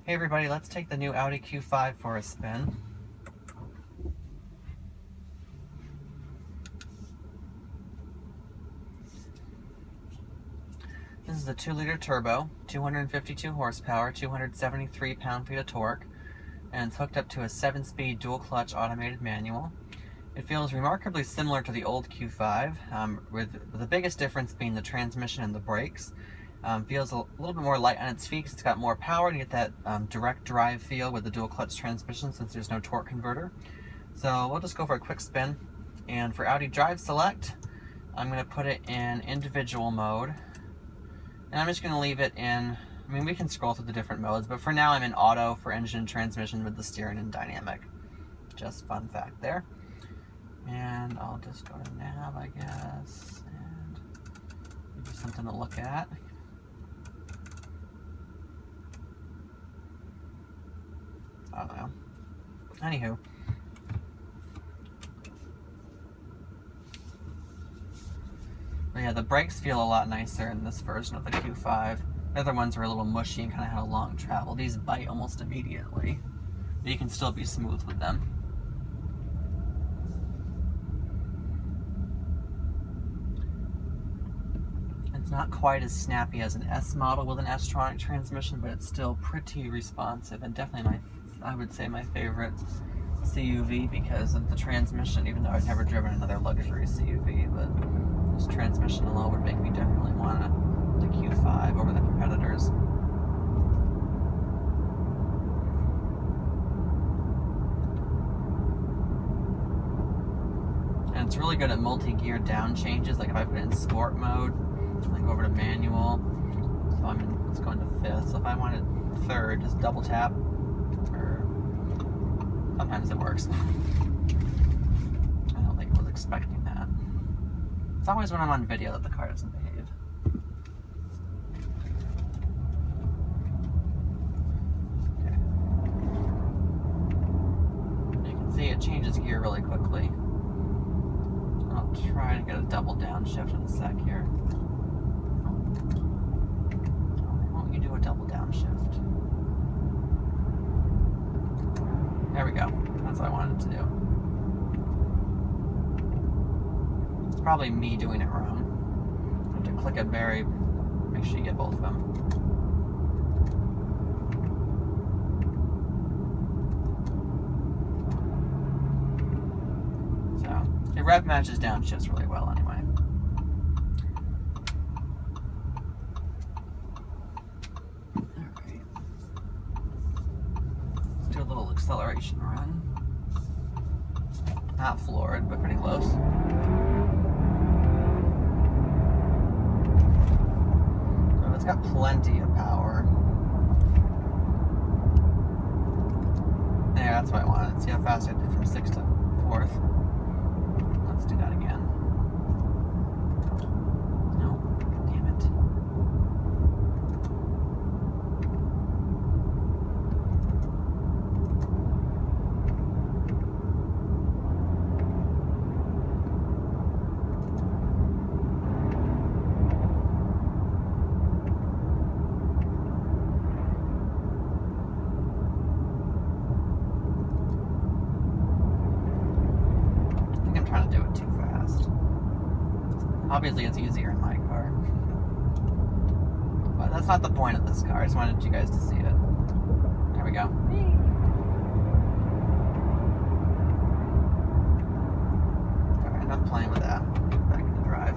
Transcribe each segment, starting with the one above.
Hey everybody, let's take the new Audi Q5 for a spin. This is a 2-liter turbo, 252 horsepower, 273 pound-feet of torque, and it's hooked up to a 7-speed dual-clutch automated manual. It feels remarkably similar to the old Q5, with the biggest difference being the transmission and the brakes. Feels a little bit more light on its feet because it's got more power, and you get that direct drive feel with the dual clutch transmission since there's no torque converter. So we'll just go for a quick spin. And for Audi Drive Select, I'm going to put it in individual mode. And I'm just going to leave it in, I mean, we can scroll through the different modes, but for now I'm in auto for engine and transmission with the steering in dynamic. Just fun fact there. And I'll just go to nav, I guess, and give you something to look at. I don't know. Anywho. But yeah, the brakes feel a lot nicer in this version of the Q5. The other ones were a little mushy and kind of had a long travel. These bite almost immediately, but you can still be smooth with them. It's not quite as snappy as an S model with an S-tronic transmission, but it's still pretty responsive and definitely I would say my favorite CUV because of the transmission, even though I've never driven another luxury CUV, but this transmission alone would make me definitely want the Q5 over the competitors. And it's really good at multi-gear down changes, like if I put it in sport mode, I go over to manual, so it's going to 5th, so if I wanted 3rd, just double tap, or sometimes it works. I don't think I was expecting that. It's always when I'm on video that the car doesn't behave. Okay. You can see it changes gear really quickly. I'll try to get a double downshift in a sec here. Do a double downshift. There we go. That's what I wanted to do. It's probably me doing it wrong. I have to click it very, make sure you get both of them. So, it rev matches downshifts really well anyway. Do a little acceleration run. Not floored, but pretty close. So it's got plenty of power. Yeah, that's what I wanted. See how fast I did from 6th to 4th. Let's do that again. No, damn it. Trying to do it too fast. Obviously it's easier in my car. But that's not the point of this car. I just wanted you guys to see it. There we go. Alright, enough playing with that. Back into drive.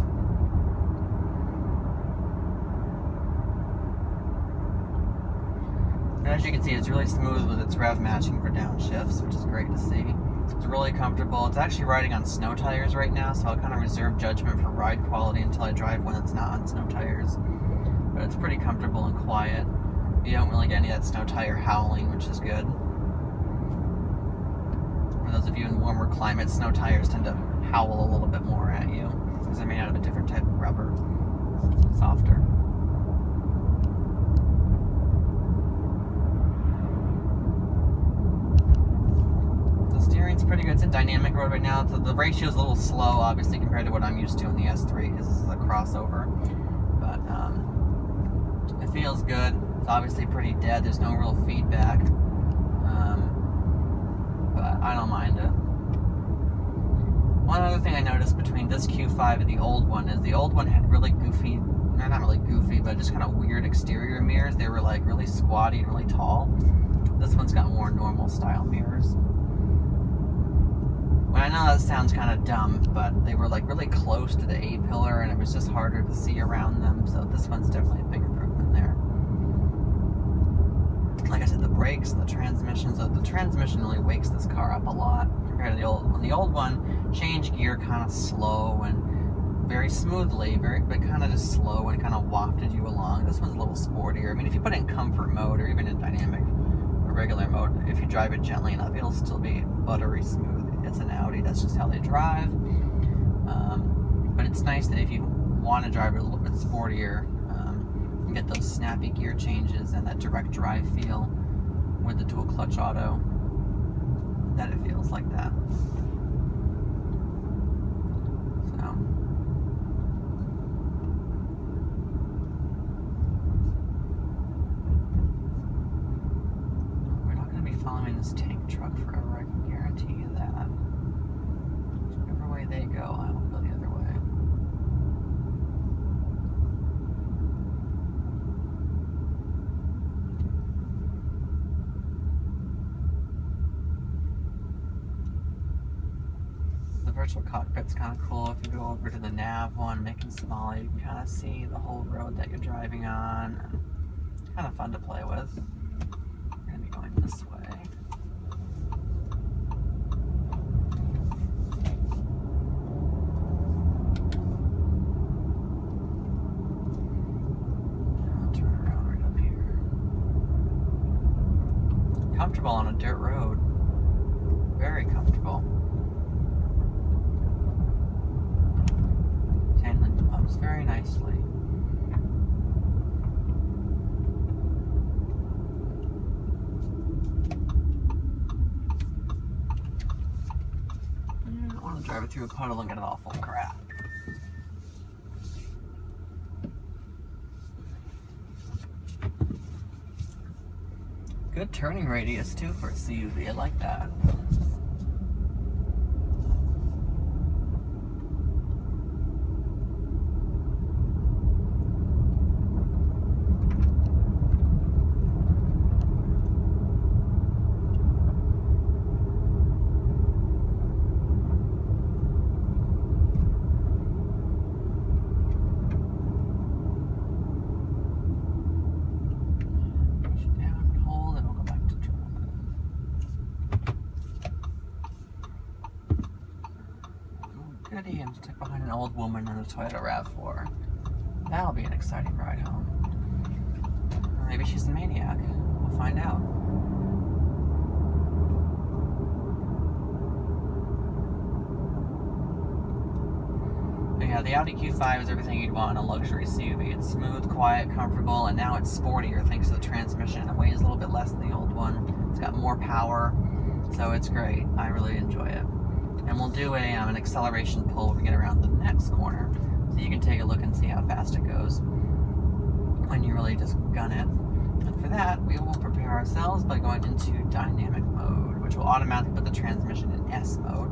And as you can see, it's really smooth with its rev matching for downshifts, which is great to see. It's really comfortable. It's actually riding on snow tires right now, so I'll kind of reserve judgment for ride quality until I drive when it's not on snow tires. But it's pretty comfortable and quiet. You don't really get any of that snow tire howling, which is good. For those of you in warmer climates, snow tires tend to howl a little bit more at you because they're made out of a different type of rubber. It's softer. Steering's pretty good. It's in dynamic mode right now. So the ratio is a little slow, obviously, compared to what I'm used to in the S3, because this is a crossover. But it feels good. It's obviously pretty dead. There's no real feedback. But I don't mind it. One other thing I noticed between this Q5 and the old one is the old one had really goofy, not really goofy, but just kind of weird exterior mirrors. They were like really squatty and really tall. This one's got more normal style mirrors. Well, I know that sounds kind of dumb, but they were like really close to the A-pillar and it was just harder to see around them, so this one's definitely a big improvement there. Like I said, the brakes and the transmission, so the transmission really wakes this car up a lot compared to the old one. The old one, change gear kind of slow and very smoothly, but kind of just slow and kind of wafted you along. This one's a little sportier. I mean, if you put it in comfort mode or even in dynamic or regular mode, if you drive it gently enough, it'll still be buttery smooth. It's an Audi, that's just how they drive. But it's nice that if you want to drive it a little bit sportier, you get those snappy gear changes and that direct drive feel with the dual clutch auto, that it feels like that. So we're not going to be following this tank truck forever, I can guarantee you that. Whichever way they go, I will go the other way. The virtual cockpit's kind of cool. If you go over to the nav one, make it smaller, you can kind of see the whole road that you're driving on. And kind of fun to play with. We're going to be going this way. I'll turn around right up here. Comfortable on a dirt road. Very comfortable. Handling the pumps very nicely. I don't want to drive it through a puddle and get it all full of crap. Good turning radius too for a CUV, I like that. Goody, I'm stuck behind an old woman in a Toyota RAV4. That'll be an exciting ride home. Or maybe she's a maniac. We'll find out. But yeah, the Audi Q5 is everything you'd want in a luxury CUV. It's smooth, quiet, comfortable, and now it's sportier thanks to the transmission. It weighs a little bit less than the old one. It's got more power, so it's great. I really enjoy it. And we'll do an acceleration pull when we get around the next corner, so you can take a look and see how fast it goes when you really just gun it. And for that, we will prepare ourselves by going into dynamic mode, which will automatically put the transmission in S mode,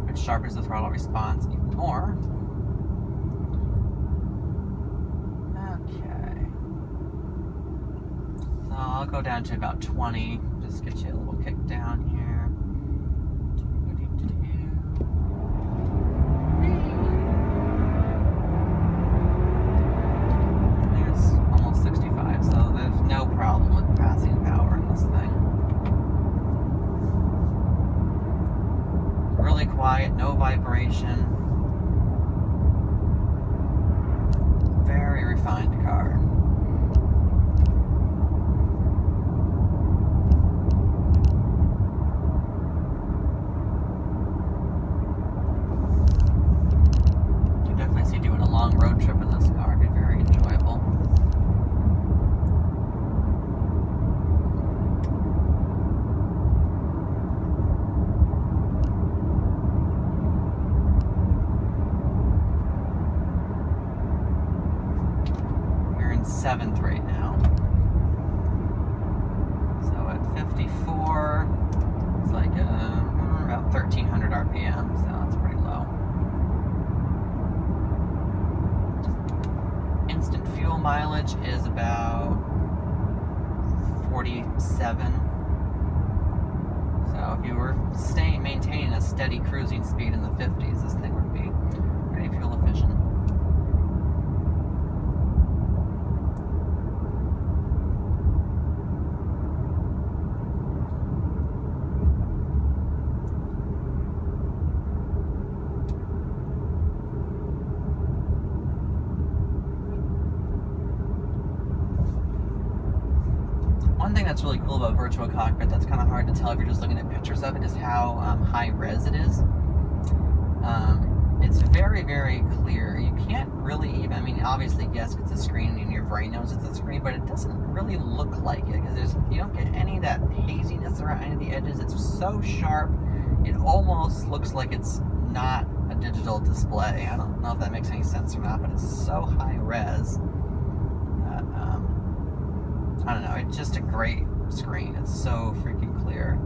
which sharpens the throttle response even more. Okay. So I'll go down to about 20, just get you a little kick down here. No problem with passing power in this thing. Really quiet, no vibration. Very refined car. You definitely see doing a long road trip in this car. It'd be very enjoyable. We're in 7th right now. mileage is about 47. So if you were maintaining a steady cruising speed in the 50s, this thing would be pretty fuel efficient. One thing that's really cool about virtual cockpit that's kind of hard to tell if you're just looking at pictures of it is how high res it is. It's very, very clear. You can't really even, I mean, obviously, yes, it's a screen and your brain knows it's a screen, but it doesn't really look like it because you don't get any of that haziness around any of the edges. It's so sharp, it almost looks like it's not a digital display. I don't know if that makes any sense or not, but it's so high res. I don't know, it's just a great screen. It's so freaking clear.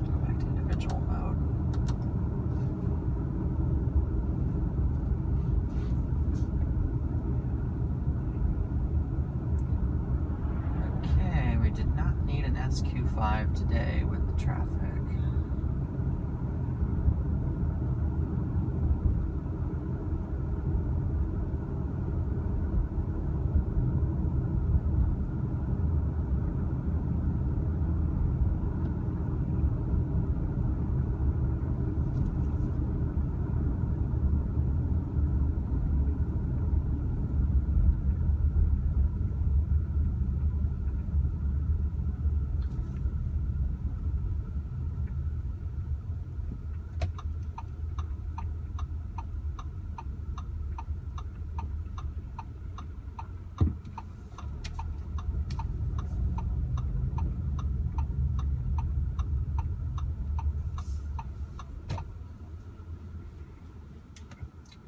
Go back to individual mode. We did not need an SQ5 today with the traffic.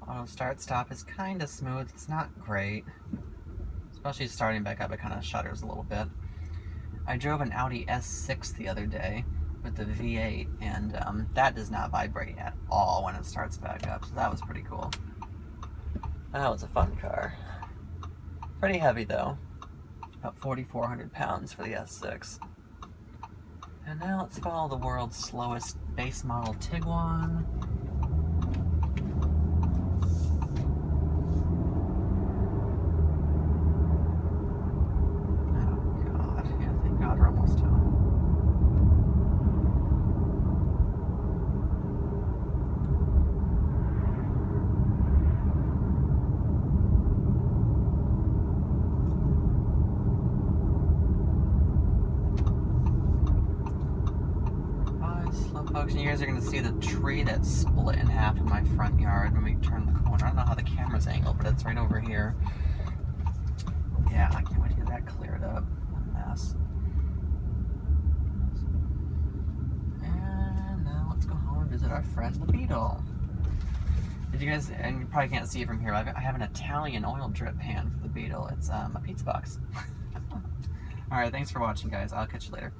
Auto start stop is kind of smooth. It's not great, especially starting back up. It kind of shudders a little bit. I drove an Audi S6 the other day with the V8, and that does not vibrate at all when it starts back up. So that was pretty cool. That was a fun car. Pretty heavy though. About 4,400 pounds for the S6. And now let's follow the world's slowest base model Tiguan. Folks, and you guys are going to see the tree that's split in half in my front yard when we turn the corner. I don't know how the camera's angled, but it's right over here. Yeah, I can't wait to get that cleared up. What a mess. And now let's go home and visit our friend the Beetle. Did you guys, and you probably can't see it from here, I have an Italian oil drip pan for the Beetle. It's a pizza box. Alright, thanks for watching, guys. I'll catch you later.